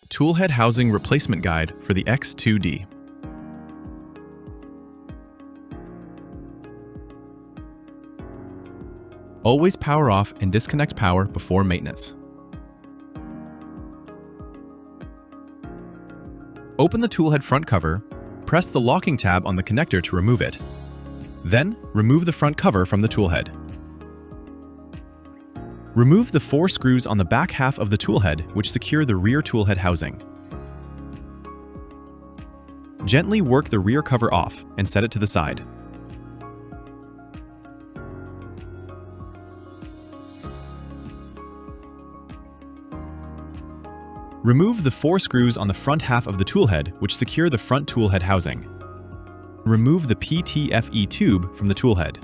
Toolhead Housing Replacement Guide for the X2D. Always power off and disconnect power before maintenance. Open the toolhead front cover, press the locking tab on the connector to remove it. Then, remove the front cover from the toolhead. Remove the 4 screws on the back half of the toolhead which secure the rear toolhead housing. Gently work the rear cover off and set it to the side. Remove the 4 screws on the front half of the toolhead which secure the front toolhead housing. Remove the PTFE tube from the toolhead.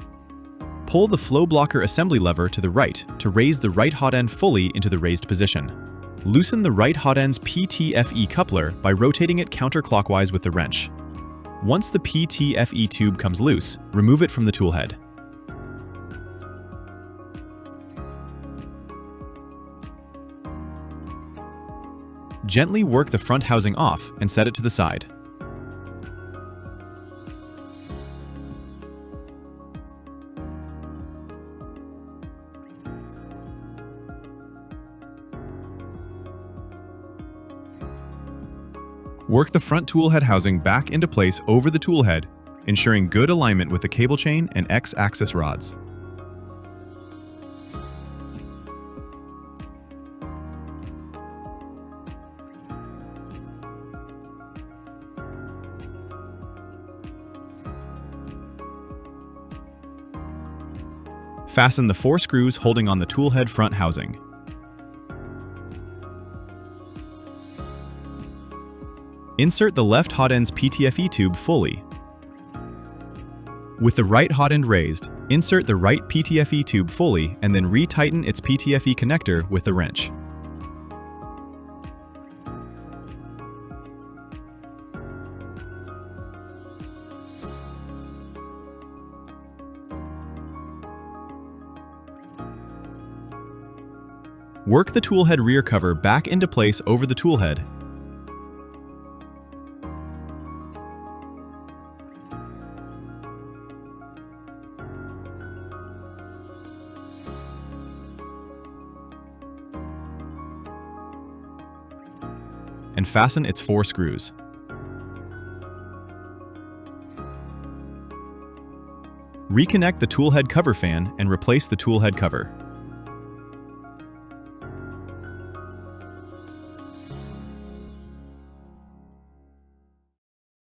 Pull the flow blocker assembly lever to the right to raise the right hot end fully into the raised position. Loosen the right hot end's PTFE coupler by rotating it counterclockwise with the wrench. Once the PTFE tube comes loose, remove it from the toolhead. Gently work the front housing off and set it to the side. Work the front toolhead housing back into place over the toolhead, ensuring good alignment with the cable chain and X-axis rods. Fasten the 4 screws holding on the toolhead front housing. Insert the left hot end's PTFE tube fully. With the right hot end raised, insert the right PTFE tube fully and then retighten its PTFE connector with the wrench. Work the toolhead rear cover back into place over the toolhead. And fasten its 4 screws. Reconnect the toolhead cover fan and replace the toolhead cover.